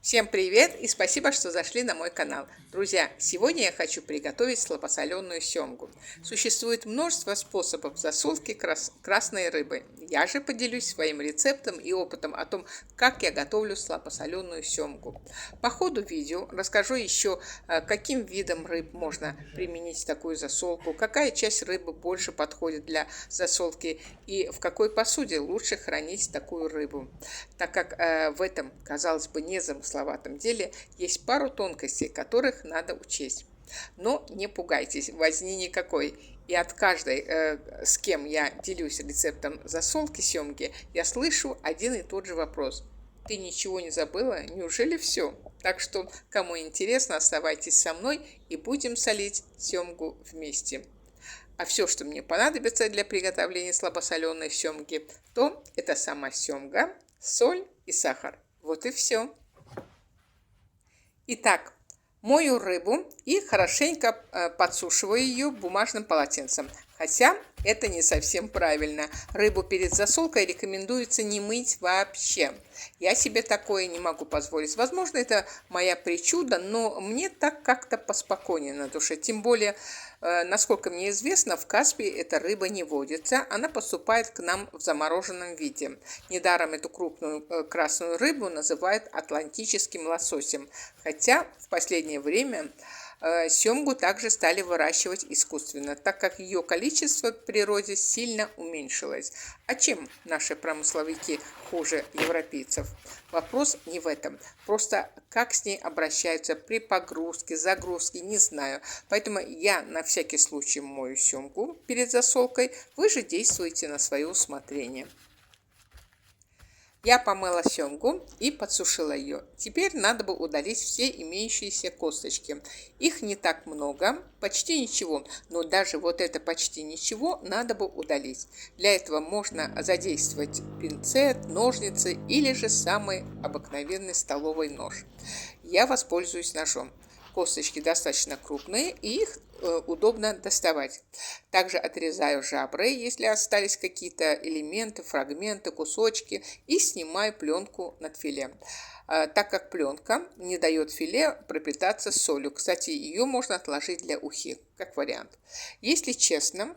Всем привет и спасибо, что зашли на мой канал. Друзья, сегодня я хочу приготовить слабосоленую семгу. Существует множество способов засолки красной рыбы. Я же поделюсь своим рецептом и опытом о том, как я готовлю слабосоленую семгу. По ходу видео расскажу еще, каким видом рыб можно применить такую засолку, какая часть рыбы больше подходит для засолки и в какой посуде лучше хранить такую рыбу, так как в этом, казалось бы, незамысловатом деле есть пару тонкостей, которых надо учесть. Но не пугайтесь, возни никакой. И от каждой, с кем я делюсь рецептом засолки семги, я слышу один и тот же вопрос. Ты ничего не забыла? Неужели все? Так что, кому интересно, оставайтесь со мной и будем солить семгу вместе. А все, что мне понадобится для приготовления слабосоленой семги, то это сама семга, соль и сахар. Вот и все. Итак, мою рыбу и хорошенько подсушиваю ее бумажным полотенцем. Хотя это не совсем правильно. Рыбу перед засолкой рекомендуется не мыть вообще. Я себе такое не могу позволить. Возможно, это моя причуда, но мне так как-то поспокойнее на душе. Тем более, насколько мне известно, в Каспии эта рыба не водится. Она поступает к нам в замороженном виде. Недаром эту крупную красную рыбу называют атлантическим лососем. Хотя в последнее время семгу также стали выращивать искусственно, так как ее количество в природе сильно уменьшилось. А чем наши промысловики хуже европейцев? Вопрос не в этом. Просто как с ней обращаются при погрузке, загрузке, не знаю. Поэтому я на всякий случай мою семгу перед засолкой. Вы же действуете на свое усмотрение. Я помыла семгу и подсушила ее. Теперь надо бы удалить все имеющиеся косточки. Их не так много, почти ничего, но даже вот это почти ничего надо бы удалить. Для этого можно задействовать пинцет, ножницы или же самый обыкновенный столовый нож. Я воспользуюсь ножом. Косточки достаточно крупные, и их удобно доставать. Также отрезаю жабры, если остались какие-то элементы, фрагменты, кусочки, и снимаю пленку над филе, так как пленка не дает филе пропитаться солью. Кстати, ее можно отложить для ухи, как вариант. Если честно,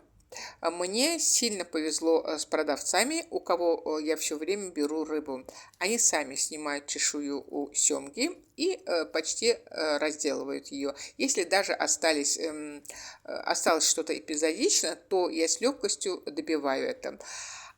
мне сильно повезло с продавцами, у кого я все время беру рыбу. Они сами снимают чешую у семги и почти разделывают ее. Если даже осталось что-то эпизодично, то я с легкостью добиваю это.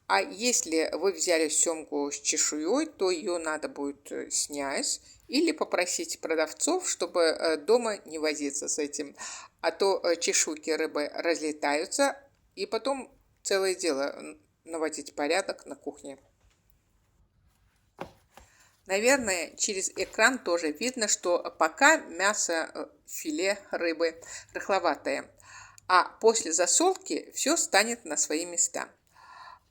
А если вы взяли семгу с чешуей, то ее надо будет снять или попросить продавцов, чтобы дома не возиться с этим. А то чешуйки рыбы разлетаются, и потом целое дело наводить порядок на кухне. Наверное, через экран тоже видно, что пока мясо филе рыбы рыхловатое, а после засолки все станет на свои места.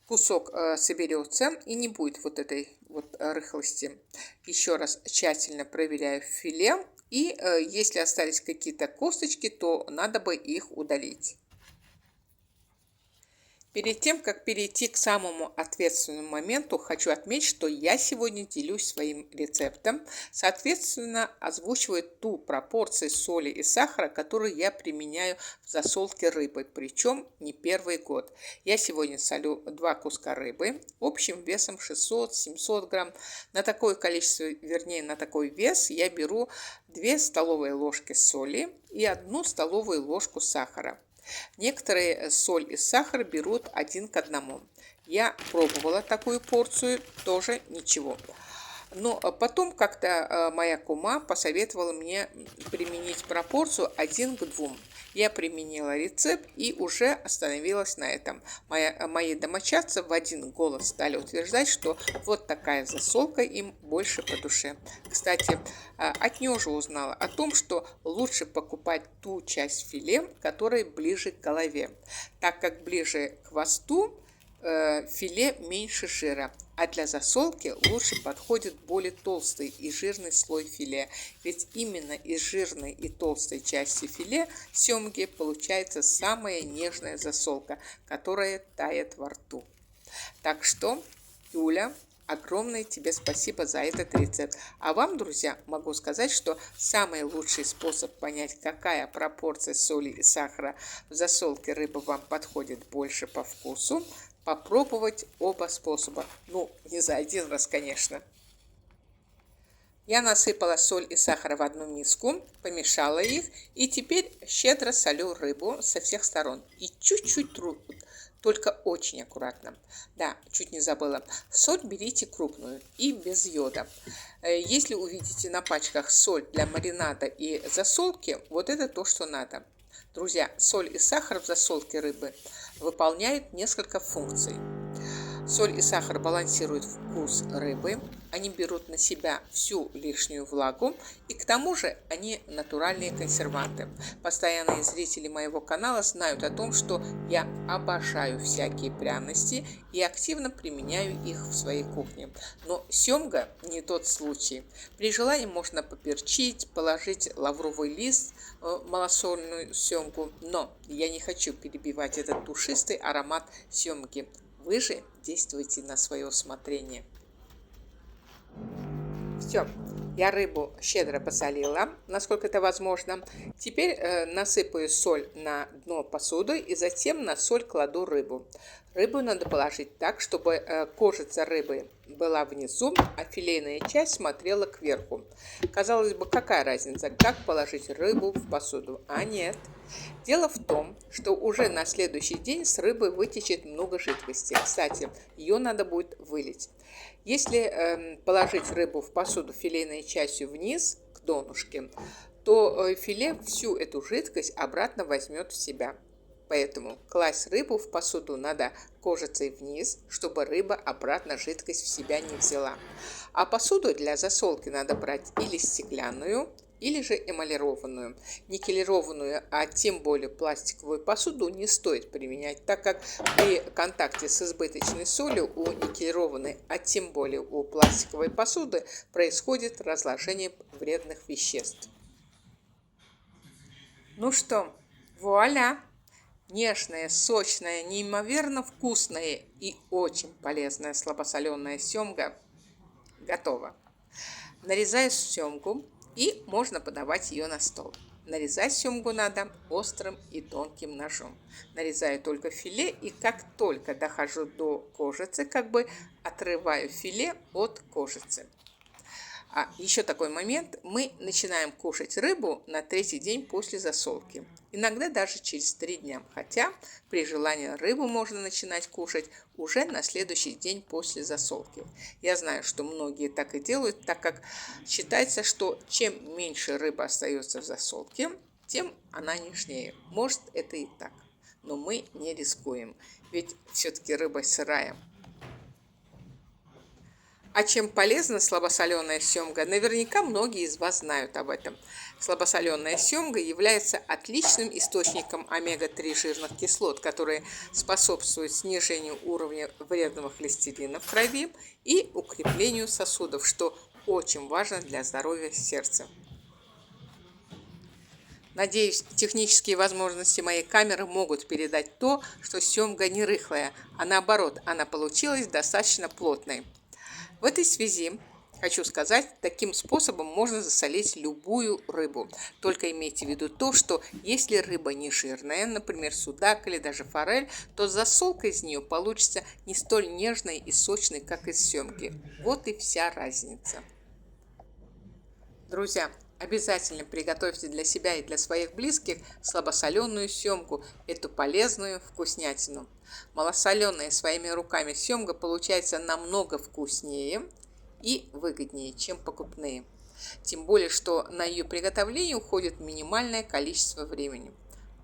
Кусок соберется и не будет вот этой вот рыхлости. Еще раз тщательно проверяю филе, и если остались какие-то косточки, то надо бы их удалить. Перед тем, как перейти к самому ответственному моменту, хочу отметить, что я сегодня делюсь своим рецептом, соответственно, озвучиваю ту пропорцию соли и сахара, которую я применяю в засолке рыбы, причем не первый год. Я сегодня солю 2 куска рыбы общим весом 600-700 грамм. На такое количество, вернее, на такой вес я беру 2 столовые ложки соли и 1 столовую ложку сахара. Некоторые соль и сахар берут 1 к 1. Я пробовала такую порцию, тоже ничего. Но потом как-то моя кума посоветовала мне применить пропорцию 1 к 2. Я применила рецепт и уже остановилась на этом. Мои домочадцы в один голос стали утверждать, что вот такая засолка им больше по душе. Кстати, от нее уже узнала о том, что лучше покупать ту часть филе, которая ближе к голове, так как ближе к хвосту филе меньше жира, а для засолки лучше подходит более толстый и жирный слой филе, ведь именно из жирной и толстой части филе семги получается самая нежная засолка, которая тает во рту. Так что, Юля, огромное тебе спасибо за этот рецепт. А вам, друзья, могу сказать, что самый лучший способ понять, какая пропорция соли и сахара в засолке рыбы вам подходит больше по вкусу, попробовать оба способа. Ну, не за один раз, конечно. Я насыпала соль и сахар в одну миску, помешала их и теперь щедро солю рыбу со всех сторон. И чуть-чуть, только очень аккуратно. Да, чуть не забыла. Соль берите крупную и без йода. Если увидите на пачках соль для маринада и засолки, вот это то, что надо. Друзья, соль и сахар в засолке рыбы выполняют несколько функций. Соль и сахар балансируют вкус рыбы, они берут на себя всю лишнюю влагу, и к тому же они натуральные консерванты. Постоянные зрители моего канала знают о том, что я обожаю всякие пряности и активно применяю их в своей кухне. Но семга не тот случай. При желании можно поперчить, положить лавровый лист, малосольную семгу, но я не хочу перебивать этот душистый аромат семги. Вы же действуйте на свое усмотрение. Все, я рыбу щедро посолила, насколько это возможно. Теперь насыпаю соль на дно посуды и затем на соль кладу рыбу. Рыбу надо положить так, чтобы кожица рыбы была внизу, а филейная часть смотрела кверху. Казалось бы, какая разница, как положить рыбу в посуду? А нет. Дело в том, что уже на следующий день с рыбы вытечет много жидкости. Кстати, ее надо будет вылить. Если положить рыбу в посуду филейной частью вниз, к донышке, то филе всю эту жидкость обратно возьмет в себя. Поэтому класть рыбу в посуду надо кожицей вниз, чтобы рыба обратно жидкость в себя не взяла. А посуду для засолки надо брать или стеклянную, или же эмалированную. Никелированную, а тем более пластиковую посуду не стоит применять, так как при контакте с избыточной солью у никелированной, а тем более у пластиковой посуды происходит разложение вредных веществ. Ну что, вуаля! Нежная, сочная, неимоверно вкусная и очень полезная слабосоленая семга готова. Нарезаю семгу и можно подавать ее на стол. Нарезать семгу надо острым и тонким ножом. Нарезаю только филе и как только дохожу до кожицы, как бы отрываю филе от кожицы. А еще такой момент, мы начинаем кушать рыбу на третий день после засолки. Иногда даже через 3 дня, хотя при желании рыбу можно начинать кушать уже на следующий день после засолки. Я знаю, что многие так и делают, так как считается, что чем меньше рыба остается в засолке, тем она нежнее. Может, это и так, но мы не рискуем, ведь все-таки рыба сырая. А чем полезна слабосоленая семга, наверняка многие из вас знают об этом. Слабосоленая семга является отличным источником омега-3 жирных кислот, которые способствуют снижению уровня вредного холестерина в крови и укреплению сосудов, что очень важно для здоровья сердца. Надеюсь, технические возможности моей камеры могут передать то, что семга не рыхлая, а наоборот, она получилась достаточно плотной. В этой связи хочу сказать, таким способом можно засолить любую рыбу. Только имейте в виду то, что если рыба не жирная, например, судак или даже форель, то засолка из нее получится не столь нежной и сочной, как из семги. Вот и вся разница. Друзья, обязательно приготовьте для себя и для своих близких слабосоленую семгу, эту полезную вкуснятину. Малосоленая своими руками семга получается намного вкуснее и выгоднее, чем покупные. Тем более, что на ее приготовление уходит минимальное количество времени.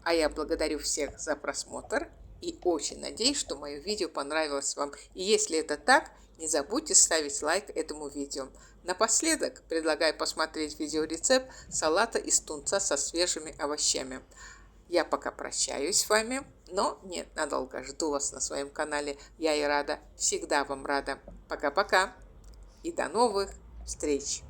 А я благодарю всех за просмотр и очень надеюсь, что мое видео понравилось вам. И если это так, не забудьте ставить лайк этому видео. Напоследок предлагаю посмотреть видеорецепт салата из тунца со свежими овощами. Я пока прощаюсь с вами, но нет, надолго. Жду вас на своем канале. Я и рада, всегда вам рада. Пока-пока и до новых встреч!